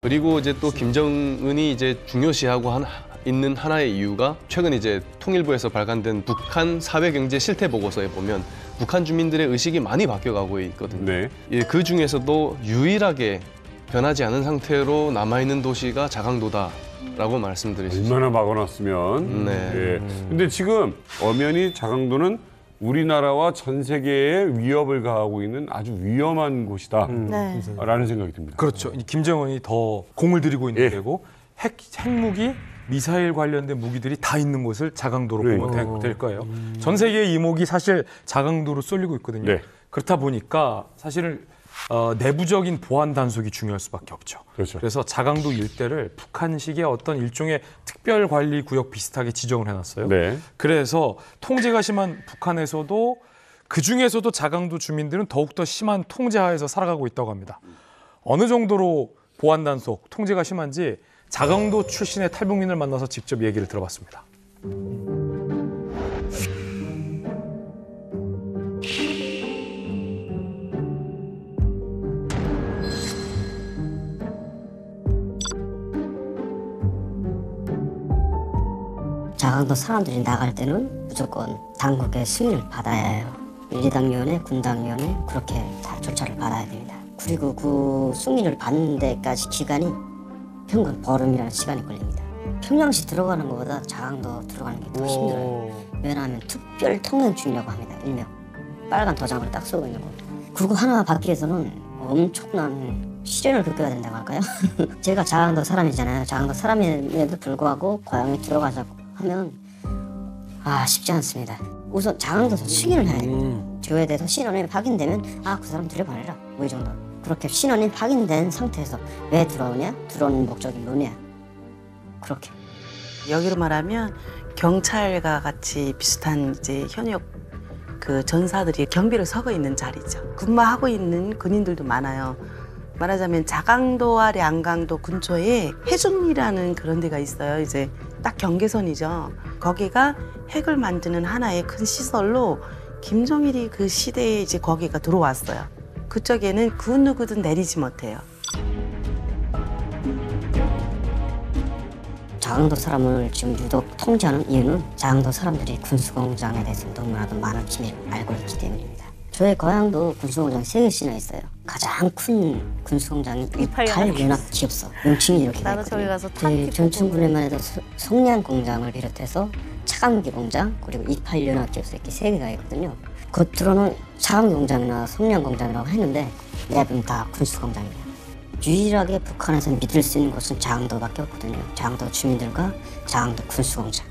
그리고 이제 또 김정은이 이제 중요시하고 있는 하나의 이유가 최근 이제 통일부에서 발간된 북한 사회경제 실태 보고서에 보면 북한 주민들의 의식이 많이 바뀌어가고 있거든요. 네. 예, 그 중에서도 유일하게 변하지 않은 상태로 남아있는 도시가 자강도다라고 말씀드릴 수 있습니다. 얼마나 막아놨으면. 네. 예. 근데 지금 엄연히 자강도는 우리나라와 전 세계에 위협을 가하고 있는 아주 위험한 곳이다라는 네. 생각이 듭니다. 그렇죠. 김정은이 더 공을 들이고 있는 예. 데고 핵무기, 미사일 관련된 무기들이 다 있는 곳을 자강도로 보면 될 거예요. 전 세계의 이목이 사실 자강도로 쏠리고 있거든요. 네. 그렇다 보니까 사실은 내부적인 보안 단속이 중요할 수밖에 없죠. 그렇죠. 그래서 자강도 일대를 북한식의 어떤 일종의 특별 관리 구역 비슷하게 지정을 해놨어요. 네. 그래서 통제가 심한 북한에서도 그 중에서도 자강도 주민들은 더욱더 심한 통제하에서 살아가고 있다고 합니다. 어느 정도로 보안 단속, 통제가 심한지 자강도 출신의 탈북민을 만나서 직접 얘기를 들어봤습니다. 자강도 사람들이 나갈 때는 무조건 당국의 승인을 받아야 해요. 민주당위원회, 군당위원회 그렇게 다 절차를 받아야 됩니다. 그리고 그 승인을 받는 데까지 기간이 평균 보름이라는 시간이 걸립니다. 평양시 들어가는 것보다 자강도 들어가는 게 더 힘들어요. 왜냐하면 특별 통행 중이라고 합니다. 일명 빨간 도장을 딱 쓰고 있는 거. 그거 하나 받기 위해서는 엄청난 시련을 겪어야 된다고 할까요? 제가 자강도 사람이잖아요. 자강도 사람임에도 불구하고 고향에 들어가자고 하면 쉽지 않습니다. 우선 자강도에서 승인을 해야 됩니다. 저에 대해서 신원이 확인되면 그 사람 들여보내라 뭐 이 정도. 그렇게 신원이 확인된 상태에서 왜 들어오냐? 들어오는 목적이 뭐냐? 그렇게. 여기로 말하면 경찰과 같이 비슷한 이제 현역 그 전사들이 경비를 서고 있는 자리죠. 근무하고 있는 군인들도 많아요. 말하자면 자강도와 량강도 근처에 해중이라는 그런 데가 있어요. 이제 딱 경계선이죠. 거기가 핵을 만드는 하나의 큰 시설로 김정일이 그 시대에 이제 거기가 들어왔어요. 그쪽에는 그 누구든 내리지 못해요. 자강도 사람을 지금 유독 통제하는 이유는 자강도 사람들이 군수공장에 대해서 너무나도 많은 비밀을 알고 있기 때문입니다. 저의 고향도 군수공장 3개씩이나 있어요. 가장 큰 군수공장이 이팔연합기업소 명칭이 이렇게 나도 저기 가서 탄 전춘군에만 해도 송량공장을 비롯해서 차강기 공장 그리고 이팔연합기업소 이렇게 3개가 있거든요. 겉으로는 차강공장이나 송량공장이라고 했는데 내부는 다 군수공장이에요. 유일하게 북한에서 믿을 수 있는 곳은 자강도밖에 없거든요. 자강도 주민들과 자강도 군수공장.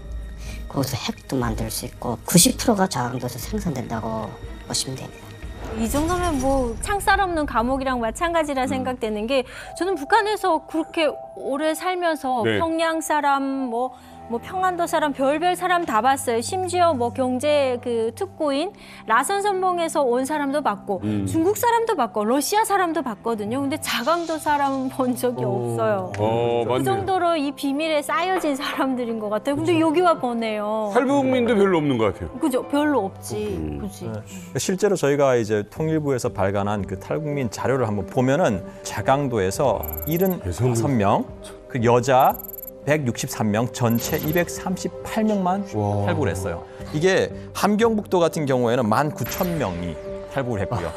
거기서 핵도 만들 수 있고 90%가 자강도에서 생산된다고 보시면 됩니다. 이 정도면 뭐 창살 없는 감옥이랑 마찬가지라 생각되는 게 저는 북한에서 그렇게 오래 살면서 평양 사람 뭐 평안도 사람 별별 사람 다 봤어요. 심지어 뭐 경제 그 특고인 라선 선봉에서 온 사람도 봤고 중국 사람도 봤고 러시아 사람도 봤거든요. 근데 자강도 사람은 본 적이 없어요. 그 정도로 이 비밀에 쌓여진 사람들인 것 같아요. 근데 여기 와 보네요. 탈북민도 별로 없는 것 같아요. 그죠? 별로 없지. 그지? 실제로 저희가 이제 통일부에서 발간한 그 탈북민 자료를 한번 보면은 자강도에서 75명, 그 여자 163명, 전체 238명만 탈북을 했어요. 이게 함경북도 같은 경우에는 19,000명이 탈북을 했고요.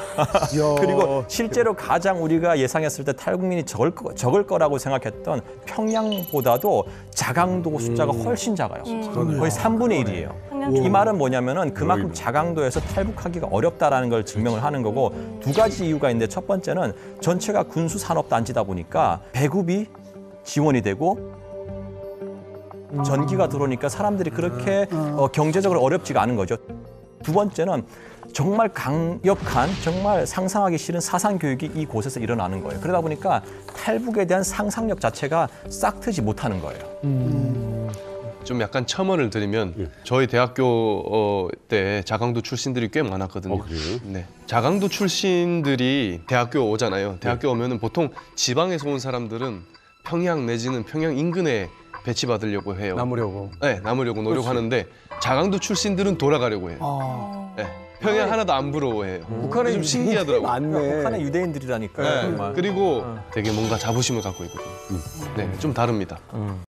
그리고 실제로 가장 우리가 예상했을 때 탈북민이 적을 거라고 생각했던 평양보다도 자강도 숫자가 훨씬 작아요. 거의 3분의 1이에요. 이 말은 뭐냐면은 그만큼 자강도에서 탈북하기가 어렵다라는 걸 증명을 하는 거고 두 가지 이유가 있는데 첫 번째는 전체가 군수산업단지다 보니까 배급이 지원이 되고 전기가 들어오니까 사람들이 그렇게 경제적으로 어렵지가 않은 거죠. 두 번째는 정말 강력한, 정말 상상하기 싫은 사상교육이 이곳에서 일어나는 거예요. 그러다 보니까 탈북에 대한 상상력 자체가 싹 트지 못하는 거예요. 좀 약간 첨언을 드리면 저희 대학교 때 자강도 출신들이 꽤 많았거든요. 그래요? 네. 자강도 출신들이 대학교 오잖아요. 대학교 오면은 보통 지방에서 온 사람들은 평양 내지는 평양 인근에 배치받으려고 해요. 남으려고. 네, 남으려고 노력하는데 자강도 출신들은 돌아가려고 해요. 네. 평양 하나도 안 부러워해요. 북한에 좀 신기하더라고요. 많네. 북한의 유대인들이라니까. 네. 정말. 그리고 되게 뭔가 자부심을 갖고 있거든요. 네, 좀 다릅니다.